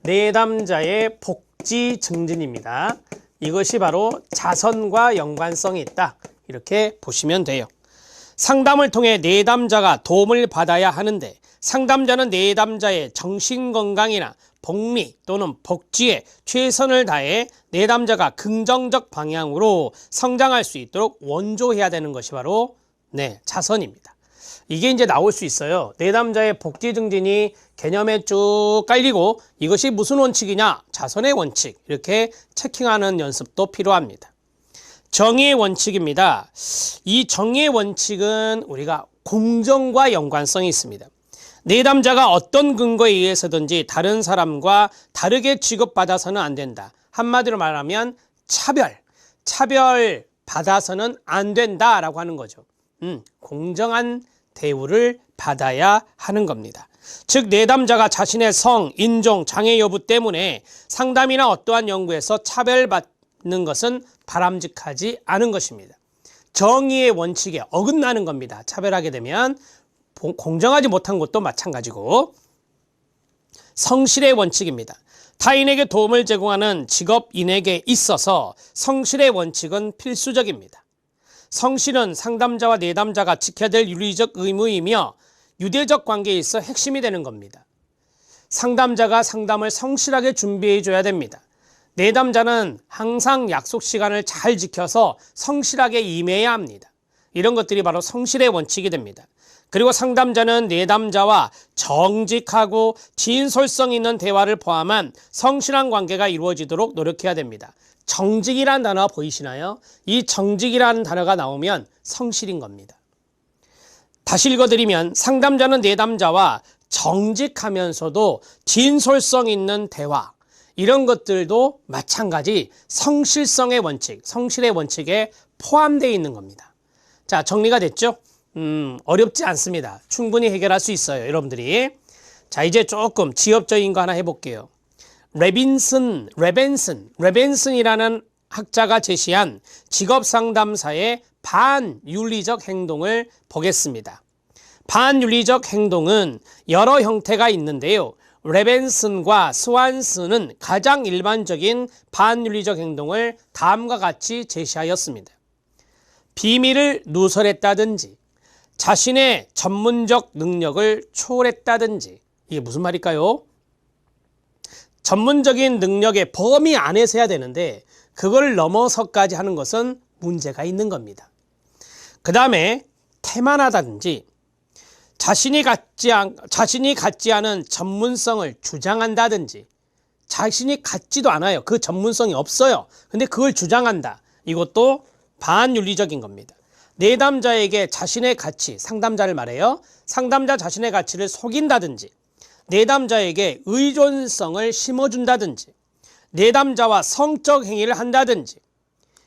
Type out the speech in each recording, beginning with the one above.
내담자의 복지 증진입니다. 이것이 바로 자선과 연관성이 있다. 이렇게 보시면 돼요. 상담을 통해 내담자가 도움을 받아야 하는데 상담자는 내담자의 정신건강이나 복리 또는 복지에 최선을 다해 내담자가 긍정적 방향으로 성장할 수 있도록 원조해야 되는 것이 바로 자선입니다. 이게 이제 나올 수 있어요. 내담자의 복지 증진이 개념에 쭉 깔리고 이것이 무슨 원칙이냐? 자선의 원칙. 이렇게 체킹하는 연습도 필요합니다. 정의의 원칙입니다. 이 정의의 원칙은 우리가 공정과 연관성이 있습니다. 내담자가 어떤 근거에 의해서든지 다른 사람과 다르게 취급받아서는 안 된다. 한마디로 말하면 차별 받아서는 안 된다라고 하는 거죠. 공정한 대우를 받아야 하는 겁니다. 즉 내담자가 자신의 성, 인종, 장애 여부 때문에 상담이나 어떠한 연구에서 차별받는 것은 바람직하지 않은 것입니다. 정의의 원칙에 어긋나는 겁니다. 차별하게 되면 공정하지 못한 것도 마찬가지고. 성실의 원칙입니다. 타인에게 도움을 제공하는 직업인에게 있어서 성실의 원칙은 필수적입니다. 성실은 상담자와 내담자가 지켜야 될 윤리적 의무이며 유대적 관계에 있어 핵심이 되는 겁니다. 상담자가 상담을 성실하게 준비해 줘야 됩니다. 내담자는 항상 약속 시간을 잘 지켜서 성실하게 임해야 합니다. 이런 것들이 바로 성실의 원칙이 됩니다. 그리고 상담자는 내담자와 정직하고 진솔성 있는 대화를 포함한 성실한 관계가 이루어지도록 노력해야 됩니다. 정직이라는 단어 보이시나요? 이 정직이라는 단어가 나오면 성실인 겁니다. 다시 읽어드리면 상담자는 내담자와 정직하면서도 진솔성 있는 대화, 이런 것들도 마찬가지 성실성의 원칙, 성실의 원칙에 포함되어 있는 겁니다. 자, 정리가 됐죠? 어렵지 않습니다. 충분히 해결할 수 있어요, 여러분들이. 자, 이제 조금 지엽적인 거 하나 해볼게요. 레벤슨이라는 학자가 제시한 직업상담사의 반윤리적 행동을 보겠습니다. 반윤리적 행동은 여러 형태가 있는데요. 레벤슨과 스완슨은 가장 일반적인 반윤리적 행동을 다음과 같이 제시하였습니다. 비밀을 누설했다든지, 자신의 전문적 능력을 초월했다든지. 이게 무슨 말일까요? 전문적인 능력의 범위 안에서 해야 되는데 그걸 넘어서까지 하는 것은 문제가 있는 겁니다. 그 다음에 태만하다든지, 자신이 갖지 않은 전문성을 주장한다든지, 자신이 갖지도 않아요. 그 전문성이 없어요. 근데 그걸 주장한다. 이것도 반윤리적인 겁니다. 내담자에게 자신의 가치, 상담자를 말해요. 상담자 자신의 가치를 속인다든지, 내담자에게 의존성을 심어준다든지, 내담자와 성적 행위를 한다든지.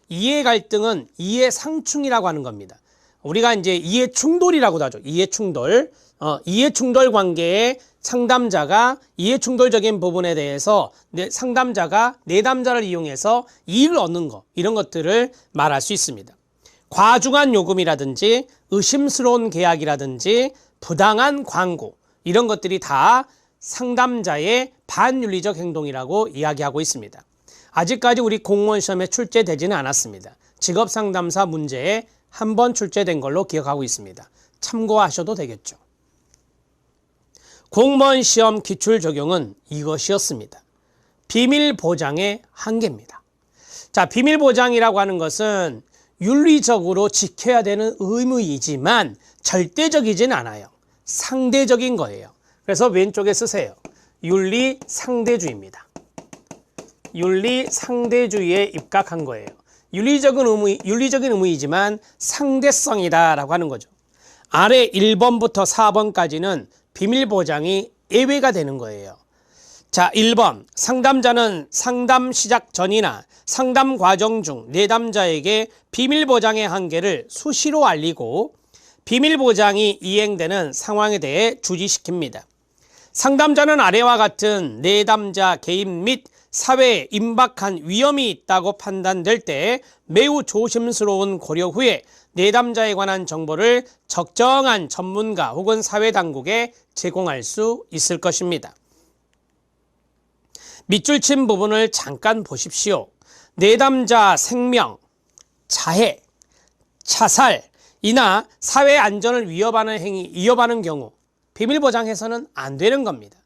이해 갈등은 이해 상충이라고 하는 겁니다. 우리가 이제 이해 충돌이라고도 하죠. 이해 충돌. 이해 충돌 관계에 상담자가 이해 충돌적인 부분에 대해서 상담자가 내담자를 이용해서 이익을 얻는 것, 이런 것들을 말할 수 있습니다. 과중한 요금이라든지 의심스러운 계약이라든지 부당한 광고, 이런 것들이 다 상담자의 반윤리적 행동이라고 이야기하고 있습니다. 아직까지 우리 공무원 시험에 출제되지는 않았습니다. 직업상담사 문제에 한 번 출제된 걸로 기억하고 있습니다. 참고하셔도 되겠죠. 공무원 시험 기출 적용은 이것이었습니다. 비밀 보장의 한계입니다. 자, 비밀 보장이라고 하는 것은 윤리적으로 지켜야 되는 의무이지만 절대적이진 않아요. 상대적인 거예요. 그래서 왼쪽에 쓰세요. 윤리 상대주의입니다. 윤리 상대주의에 입각한 거예요. 윤리적인 의무이지만 상대성이다라고 하는 거죠. 아래 1번부터 4번까지는 비밀 보장이 예외가 되는 거예요. 자, 1번. 상담자는 상담 시작 전이나 상담 과정 중 내담자에게 비밀 보장의 한계를 수시로 알리고 비밀 보장이 이행되는 상황에 대해 주지시킵니다. 상담자는 아래와 같은 내담자 개인 및 사회에 임박한 위험이 있다고 판단될 때 매우 조심스러운 고려 후에 내담자에 관한 정보를 적정한 전문가 혹은 사회당국에 제공할 수 있을 것입니다. 밑줄 친 부분을 잠깐 보십시오. 내담자 생명, 자해, 자살이나 사회 안전을 위협하는 행위, 위협하는 경우 비밀보장해서는 안 되는 겁니다.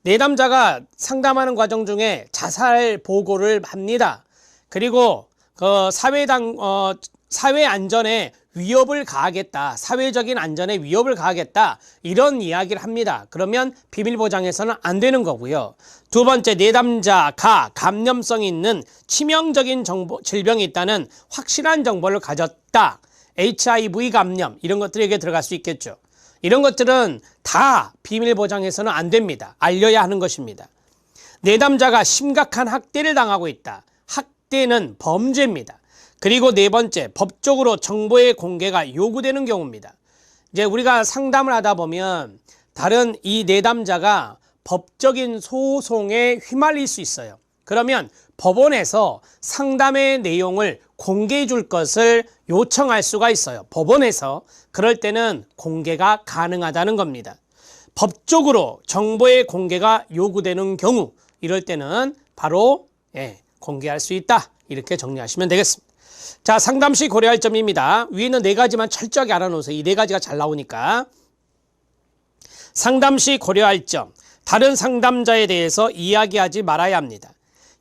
내담자가 상담하는 과정 중에 자살 보고를 합니다. 그리고 그 사회 안전에 위협을 가하겠다, 사회적인 안전에 위협을 가하겠다, 이런 이야기를 합니다. 그러면 비밀보장해서는 안 되는 거고요. 두 번째, 내담자가 감염성이 있는 치명적인 질병이 있다는 확실한 정보를 가졌다. HIV 감염, 이런 것들에게 들어갈 수 있겠죠. 이런 것들은 다 비밀보장해서는 안 됩니다. 알려야 하는 것입니다. 내담자가 심각한 학대를 당하고 있다. 학대는 범죄입니다. 그리고 네 번째, 법적으로 정보의 공개가 요구되는 경우입니다. 이제 우리가 상담을 하다 보면 다른 이 내담자가 법적인 소송에 휘말릴 수 있어요. 그러면 법원에서 상담의 내용을 공개해 줄 것을 요청할 수가 있어요. 법원에서. 그럴 때는 공개가 가능하다는 겁니다. 법적으로 정보의 공개가 요구되는 경우, 이럴 때는 바로 공개할 수 있다. 이렇게 정리하시면 되겠습니다. 자, 상담 시 고려할 점입니다. 위에는 네 가지만 철저하게 알아놓으세요. 이 네 가지가 잘 나오니까. 상담 시 고려할 점. 다른 상담자에 대해서 이야기하지 말아야 합니다.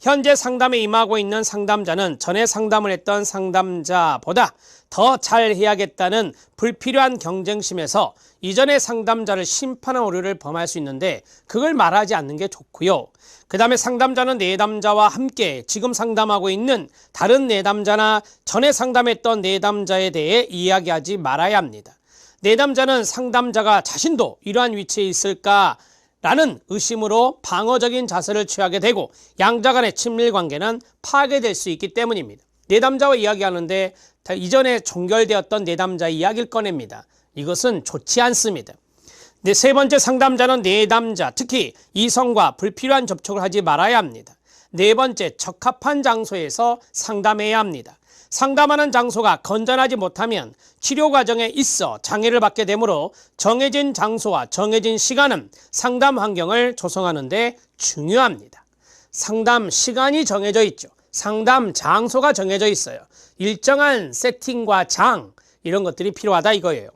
현재 상담에 임하고 있는 상담자는 전에 상담을 했던 상담자보다 더 잘해야겠다는 불필요한 경쟁심에서 이전의 상담자를 심판한 오류를 범할 수 있는데 그걸 말하지 않는 게 좋고요. 그 다음에 상담자는 내담자와 함께 지금 상담하고 있는 다른 내담자나 전에 상담했던 내담자에 대해 이야기하지 말아야 합니다. 내담자는 상담자가 자신도 이러한 위치에 있을까? 라는 의심으로 방어적인 자세를 취하게 되고 양자 간의 친밀 관계는 파괴될 수 있기 때문입니다. 내담자와 이야기하는데 이전에 종결되었던 내담자의 이야기를 꺼냅니다. 이것은 좋지 않습니다. 세 번째, 상담자는 내담자, 특히 이성과 불필요한 접촉을 하지 말아야 합니다. 네 번째, 적합한 장소에서 상담해야 합니다. 상담하는 장소가 건전하지 못하면 치료 과정에 있어 장애를 받게 되므로 정해진 장소와 정해진 시간은 상담 환경을 조성하는 데 중요합니다. 상담 시간이 정해져 있죠. 상담 장소가 정해져 있어요. 일정한 세팅과 장, 이런 것들이 필요하다 이거예요.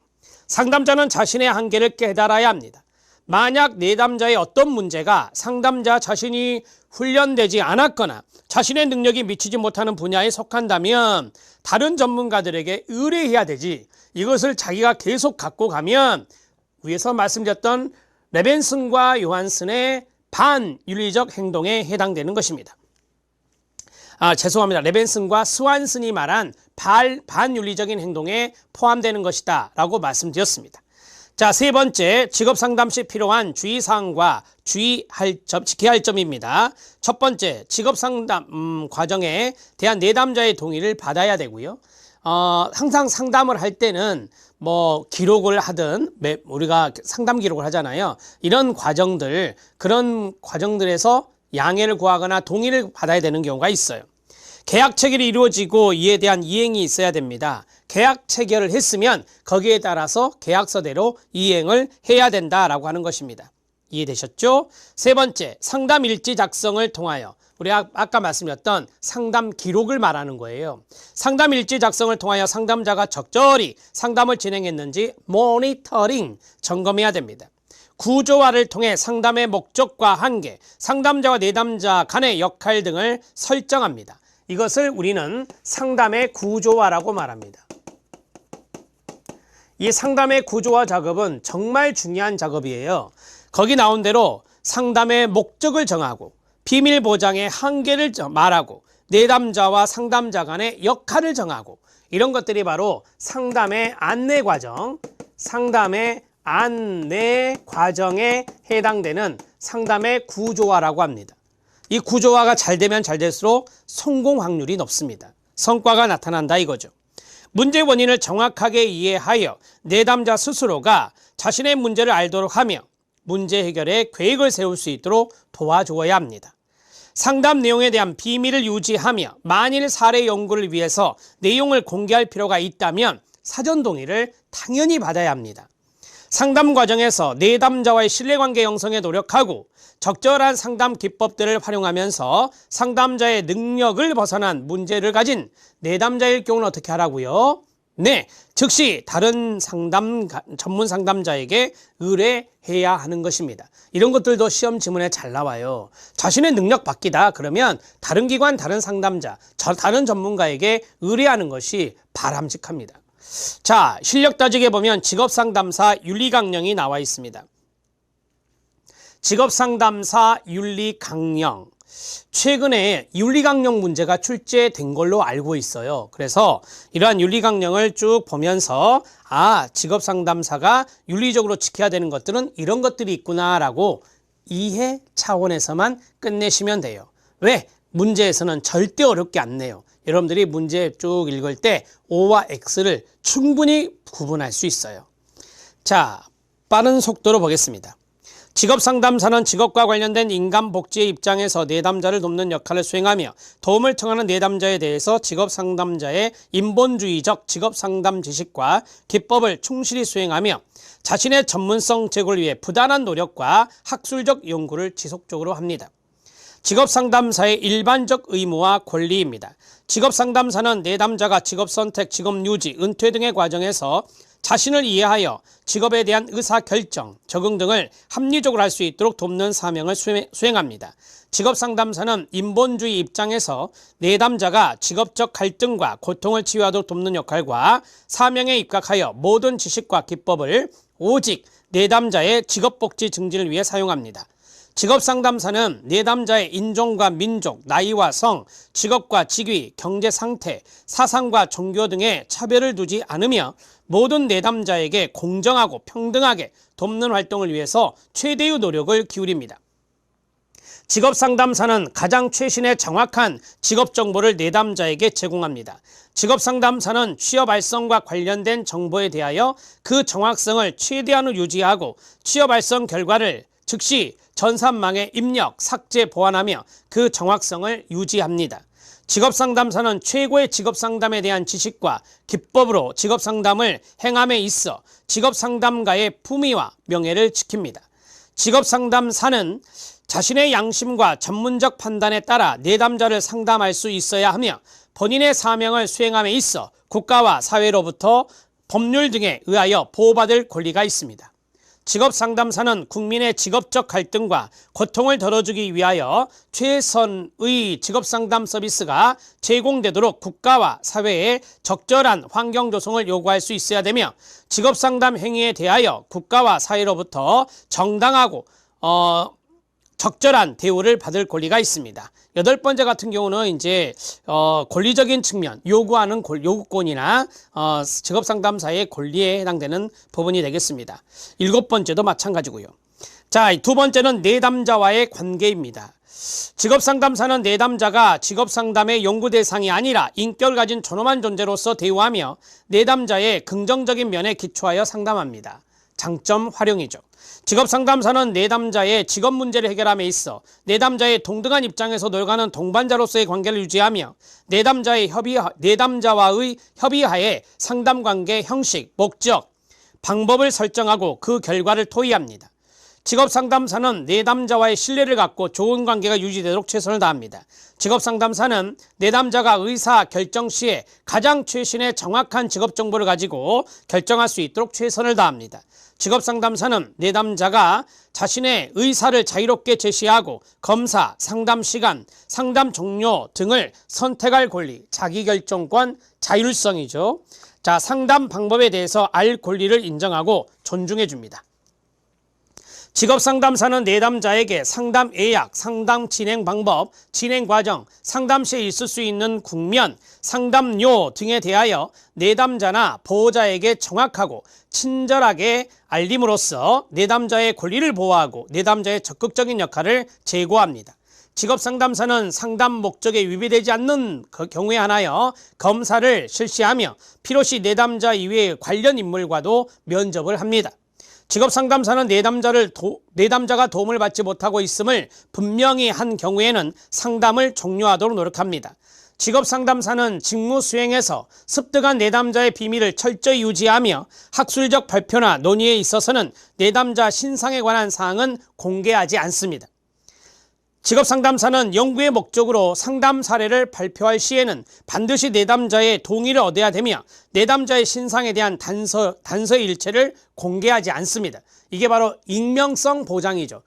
상담자는 자신의 한계를 깨달아야 합니다. 만약 내담자의 어떤 문제가 상담자 자신이 훈련되지 않았거나 자신의 능력이 미치지 못하는 분야에 속한다면 다른 전문가들에게 의뢰해야 되지, 이것을 자기가 계속 갖고 가면 위에서 말씀드렸던 레벤슨과 요한슨의 반윤리적 행동에 해당되는 것입니다. 죄송합니다. 레벤슨과 스완슨이 말한 반윤리적인 행동에 포함되는 것이다 라고 말씀드렸습니다. 자, 세 번째, 직업상담 시 필요한 주의사항과 지켜야 할 점입니다. 첫 번째, 직업상담 과정에 대한 내담자의 동의를 받아야 되고요. 항상 상담을 할 때는 기록을 하든 우리가 상담 기록을 하잖아요. 이런 과정들, 그런 과정들에서 양해를 구하거나 동의를 받아야 되는 경우가 있어요. 계약 체결이 이루어지고 이에 대한 이행이 있어야 됩니다. 계약 체결을 했으면 거기에 따라서 계약서대로 이행을 해야 된다라고 하는 것입니다. 이해되셨죠? 세 번째, 상담 일지 작성을 통하여, 우리가 아까 말씀드렸던 상담 기록을 말하는 거예요. 상담 일지 작성을 통하여 상담자가 적절히 상담을 진행했는지 모니터링, 점검해야 됩니다. 구조화를 통해 상담의 목적과 한계, 상담자와 내담자 간의 역할 등을 설정합니다. 이것을 우리는 상담의 구조화라고 말합니다. 이 상담의 구조화 작업은 정말 중요한 작업이에요. 거기 나온 대로 상담의 목적을 정하고 비밀 보장의 한계를 말하고 내담자와 상담자 간의 역할을 정하고, 이런 것들이 바로 상담의 안내 과정, 상담의 안내 과정에 해당되는 상담의 구조화라고 합니다. 이 구조화가 잘 되면 잘 될수록 성공 확률이 높습니다. 성과가 나타난다 이거죠. 문제 원인을 정확하게 이해하여 내담자 스스로가 자신의 문제를 알도록 하며 문제 해결에 계획을 세울 수 있도록 도와주어야 합니다. 상담 내용에 대한 비밀을 유지하며 만일 사례 연구를 위해서 내용을 공개할 필요가 있다면 사전 동의를 당연히 받아야 합니다. 상담 과정에서 내담자와의 신뢰관계 형성에 노력하고 적절한 상담 기법들을 활용하면서 상담자의 능력을 벗어난 문제를 가진 내담자일 경우는 어떻게 하라고요? 네, 즉시 다른 전문 상담자에게 의뢰해야 하는 것입니다. 이런 것들도 시험 지문에 잘 나와요. 자신의 능력 바뀌다 그러면 다른 기관, 다른 상담자, 다른 전문가에게 의뢰하는 것이 바람직합니다. 자, 실력 따지게 보면 직업상담사 윤리강령이 나와 있습니다. 직업상담사 윤리강령. 최근에 윤리강령 문제가 출제된 걸로 알고 있어요. 그래서 이러한 윤리강령을 쭉 보면서 직업상담사가 윤리적으로 지켜야 되는 것들은 이런 것들이 있구나라고 이해 차원에서만 끝내시면 돼요. 왜? 문제에서는 절대 어렵게 안 내요. 여러분들이 문제 쭉 읽을 때 O와 X를 충분히 구분할 수 있어요. 자, 빠른 속도로 보겠습니다. 직업상담사는 직업과 관련된 인간복지의 입장에서 내담자를 돕는 역할을 수행하며 도움을 청하는 내담자에 대해서 직업상담자의 인본주의적 직업상담 지식과 기법을 충실히 수행하며 자신의 전문성 제고를 위해 부단한 노력과 학술적 연구를 지속적으로 합니다. 직업상담사의 일반적 의무와 권리입니다. 직업상담사는 내담자가 직업선택, 직업유지, 은퇴 등의 과정에서 자신을 이해하여 직업에 대한 의사결정, 적응 등을 합리적으로 할 수 있도록 돕는 사명을 수행합니다. 직업상담사는 인본주의 입장에서 내담자가 직업적 갈등과 고통을 치유하도록 돕는 역할과 사명에 입각하여 모든 지식과 기법을 오직 내담자의 직업복지 증진을 위해 사용합니다. 직업상담사는 내담자의 인종과 민족, 나이와 성, 직업과 직위, 경제 상태, 사상과 종교 등의 차별을 두지 않으며 모든 내담자에게 공정하고 평등하게 돕는 활동을 위해서 최대의 노력을 기울입니다. 직업상담사는 가장 최신의 정확한 직업정보를 내담자에게 제공합니다. 직업상담사는 취업 알선과 관련된 정보에 대하여 그 정확성을 최대한으로 유지하고 취업 알선 결과를 즉시 전산망에 입력, 삭제, 보완하며 그 정확성을 유지합니다. 직업상담사는 최고의 직업상담에 대한 지식과 기법으로 직업상담을 행함에 있어 직업상담가의 품위와 명예를 지킵니다. 직업상담사는 자신의 양심과 전문적 판단에 따라 내담자를 상담할 수 있어야 하며 본인의 사명을 수행함에 있어 국가와 사회로부터 법률 등에 의하여 보호받을 권리가 있습니다. 직업상담사는 국민의 직업적 갈등과 고통을 덜어주기 위하여 최선의 직업상담 서비스가 제공되도록 국가와 사회에 적절한 환경 조성을 요구할 수 있어야 되며 직업상담 행위에 대하여 국가와 사회로부터 정당하고 적절한 대우를 받을 권리가 있습니다. 8번째 같은 경우는 이제 권리적인 측면, 요구하는 요구권이나 직업상담사의 권리에 해당되는 부분이 되겠습니다. 7번째도 마찬가지고요. 자, 2번째는 내담자와의 관계입니다. 직업상담사는 내담자가 직업상담의 연구 대상이 아니라 인격을 가진 존엄한 존재로서 대우하며 내담자의 긍정적인 면에 기초하여 상담합니다. 장점 활용이죠. 직업상담사는 내담자의 직업 문제를 해결함에 있어 내담자의 동등한 입장에서 노력하는 동반자로서의 관계를 유지하며 내담자와의 협의하에 상담관계 형식, 목적, 방법을 설정하고 그 결과를 토의합니다. 직업상담사는 내담자와의 신뢰를 갖고 좋은 관계가 유지되도록 최선을 다합니다. 직업상담사는 내담자가 의사 결정 시에 가장 최신의 정확한 직업 정보를 가지고 결정할 수 있도록 최선을 다합니다. 직업상담사는 내담자가 자신의 의사를 자유롭게 제시하고 검사, 상담 시간, 상담 종료 등을 선택할 권리, 자기결정권, 자율성이죠. 자, 상담 방법에 대해서 알 권리를 인정하고 존중해 줍니다. 직업상담사는 내담자에게 상담 예약, 상담 진행 방법, 진행 과정, 상담 시에 있을 수 있는 국면, 상담료 등에 대하여 내담자나 보호자에게 정확하고 친절하게 알림으로써 내담자의 권리를 보호하고 내담자의 적극적인 역할을 제고합니다. 직업상담사는 상담 목적에 위배되지 않는 경우에 한하여 검사를 실시하며 필요시 내담자 이외의 관련 인물과도 면접을 합니다. 직업상담사는 내담자가 도움을 받지 못하고 있음을 분명히 한 경우에는 상담을 종료하도록 노력합니다. 직업상담사는 직무 수행에서 습득한 내담자의 비밀을 철저히 유지하며 학술적 발표나 논의에 있어서는 내담자 신상에 관한 사항은 공개하지 않습니다. 직업상담사는 연구의 목적으로 상담 사례를 발표할 시에는 반드시 내담자의 동의를 얻어야 되며 내담자의 신상에 대한 단서의 일체를 공개하지 않습니다. 이게 바로 익명성 보장이죠.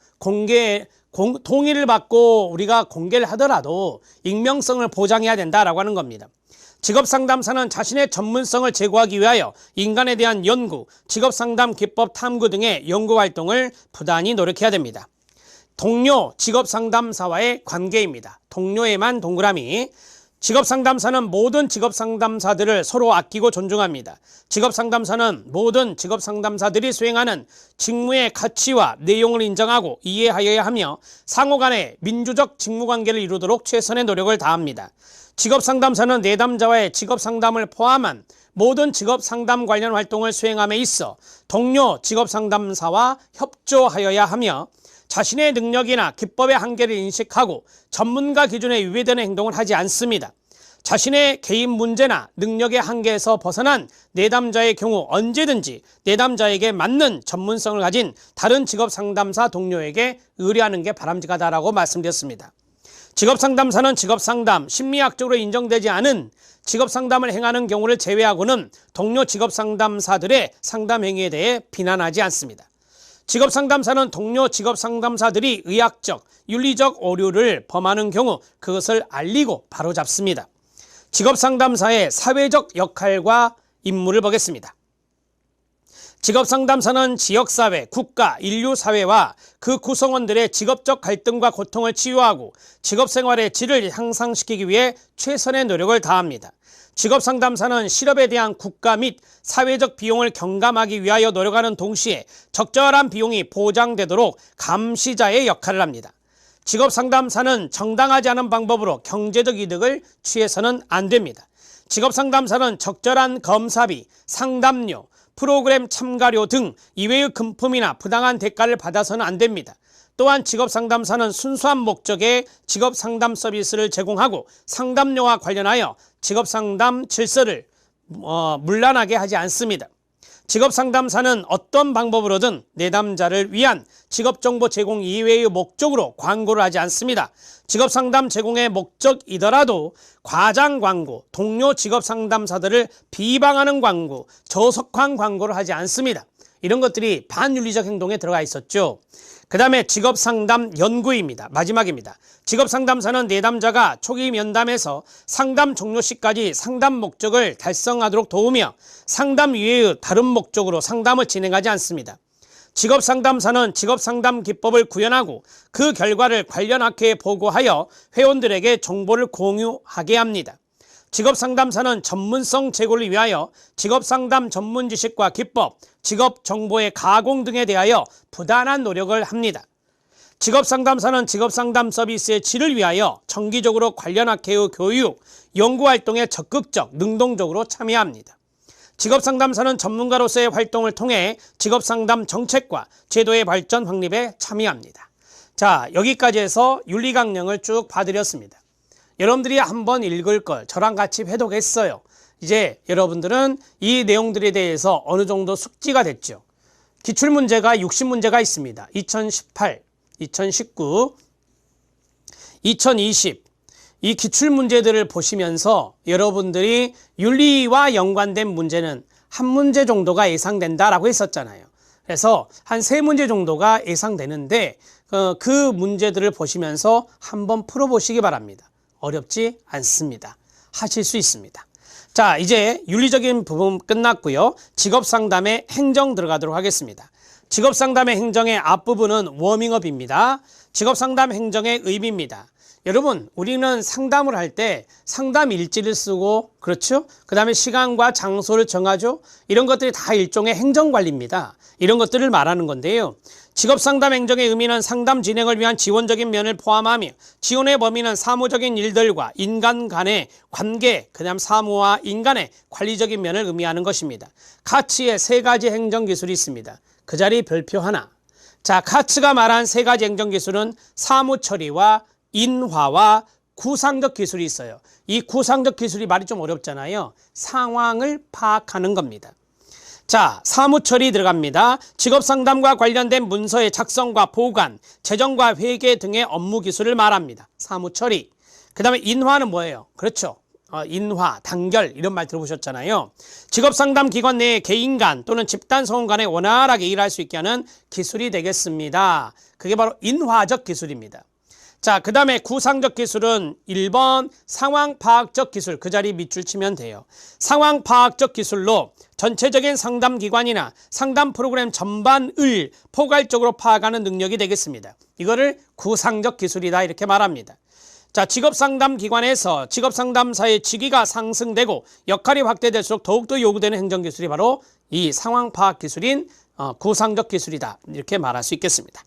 동의를 받고 우리가 공개를 하더라도 익명성을 보장해야 된다라고 하는 겁니다. 직업상담사는 자신의 전문성을 제고하기 위하여 인간에 대한 연구, 직업상담 기법 탐구 등의 연구활동을 부단히 노력해야 됩니다. 동료 직업상담사와의 관계입니다. 동료에만 동그라미. 직업상담사는 모든 직업상담사들을 서로 아끼고 존중합니다. 직업상담사는 모든 직업상담사들이 수행하는 직무의 가치와 내용을 인정하고 이해하여야 하며 상호 간의 민주적 직무관계를 이루도록 최선의 노력을 다합니다. 직업상담사는 내담자와의 직업상담을 포함한 모든 직업상담 관련 활동을 수행함에 있어 동료 직업상담사와 협조하여야 하며 자신의 능력이나 기법의 한계를 인식하고 전문가 기준에 위배되는 행동을 하지 않습니다. 자신의 개인 문제나 능력의 한계에서 벗어난 내담자의 경우 언제든지 내담자에게 맞는 전문성을 가진 다른 직업상담사 동료에게 의뢰하는 게 바람직하다라고 말씀드렸습니다. 직업상담사는 직업상담, 심리학적으로 인정되지 않은 직업상담을 행하는 경우를 제외하고는 동료 직업상담사들의 상담 행위에 대해 비난하지 않습니다. 직업상담사는 동료 직업상담사들이 의학적, 윤리적 오류를 범하는 경우 그것을 알리고 바로잡습니다. 직업상담사의 사회적 역할과 임무를 보겠습니다. 직업상담사는 지역사회, 국가, 인류사회와 그 구성원들의 직업적 갈등과 고통을 치유하고 직업생활의 질을 향상시키기 위해 최선의 노력을 다합니다. 직업상담사는 실업에 대한 국가 및 사회적 비용을 경감하기 위하여 노력하는 동시에 적절한 비용이 보장되도록 감시자의 역할을 합니다. 직업상담사는 정당하지 않은 방법으로 경제적 이득을 취해서는 안 됩니다. 직업상담사는 적절한 검사비, 상담료, 프로그램 참가료 등 이외의 금품이나 부당한 대가를 받아서는 안 됩니다. 또한 직업상담사는 순수한 목적의 직업상담 서비스를 제공하고 상담료와 관련하여 직업상담 질서를 문란하게 하지 않습니다. 직업상담사는 어떤 방법으로든 내담자를 위한 직업정보 제공 이외의 목적으로 광고를 하지 않습니다. 직업상담 제공의 목적이더라도 과장 광고, 동료 직업상담사들을 비방하는 광고, 저속한 광고를 하지 않습니다. 이런 것들이 반윤리적 행동에 들어가 있었죠. 그 다음에 직업상담 연구입니다. 마지막입니다. 직업상담사는 내담자가 초기 면담에서 상담 종료 시까지 상담 목적을 달성하도록 도우며 상담 이외의 다른 목적으로 상담을 진행하지 않습니다. 직업상담사는 직업상담 기법을 구현하고 그 결과를 관련 학회에 보고하여 회원들에게 정보를 공유하게 합니다. 직업상담사는 전문성 제고를 위하여 직업상담 전문 지식과 기법, 직업 정보의 가공 등에 대하여 부단한 노력을 합니다. 직업상담사는 직업상담 서비스의 질을 위하여 정기적으로 관련 학회의 교육, 연구활동에 적극적, 능동적으로 참여합니다. 직업상담사는 전문가로서의 활동을 통해 직업상담 정책과 제도의 발전 확립에 참여합니다. 자, 여기까지 해서 윤리강령을 쭉 봐드렸습니다. 여러분들이 한번 읽을 걸 저랑 같이 회독했어요. 이제 여러분들은 이 내용들에 대해서 어느 정도 숙지가 됐죠. 기출문제가 60문제가 있습니다. 2018, 2019, 2020 이 기출문제들을 보시면서 여러분들이 윤리와 연관된 문제는 한 문제 정도가 예상된다라고 했었잖아요. 그래서 한 3문제 정도가 예상되는데 그 문제들을 보시면서 한번 풀어보시기 바랍니다. 어렵지 않습니다. 하실 수 있습니다. 자, 이제 윤리적인 부분 끝났고요. 직업상담의 행정 들어가도록 하겠습니다. 직업상담의 행정의 앞부분은 워밍업입니다. 직업상담 행정의 의미입니다. 여러분, 우리는 상담을 할 때 상담 일지를 쓰고, 그렇죠? 그 다음에 시간과 장소를 정하죠? 이런 것들이 다 일종의 행정관리입니다. 이런 것들을 말하는 건데요. 직업상담 행정의 의미는 상담 진행을 위한 지원적인 면을 포함하며 지원의 범위는 사무적인 일들과 인간 간의 관계, 그 다음 사무와 인간의 관리적인 면을 의미하는 것입니다. 카츠의 3가지 행정기술이 있습니다. 그 자리 별표 하나. 자, 카츠가 말한 3가지 행정기술은 사무처리와 인화와 구상적 기술이 있어요. 이 구상적 기술이 말이 좀 어렵잖아요. 상황을 파악하는 겁니다. 자, 사무처리 들어갑니다. 직업상담과 관련된 문서의 작성과 보관, 재정과 회계 등의 업무 기술을 말합니다. 사무처리. 그 다음에 인화는 뭐예요? 그렇죠. 인화, 단결 이런 말 들어보셨잖아요. 직업상담 기관 내의 개인 간 또는 집단 성원 간에 원활하게 일할 수 있게 하는 기술이 되겠습니다. 그게 바로 인화적 기술입니다. 자, 그 다음에 구상적 기술은 1번 상황파악적 기술, 그 자리 밑줄 치면 돼요. 상황파악적 기술로 전체적인 상담 기관이나 상담 프로그램 전반을 포괄적으로 파악하는 능력이 되겠습니다. 이거를 구상적 기술이다 이렇게 말합니다. 자, 직업상담 기관에서 직업상담사의 직위가 상승되고 역할이 확대될수록 더욱더 요구되는 행정기술이 바로 이 상황파악 기술인 구상적 기술이다 이렇게 말할 수 있겠습니다.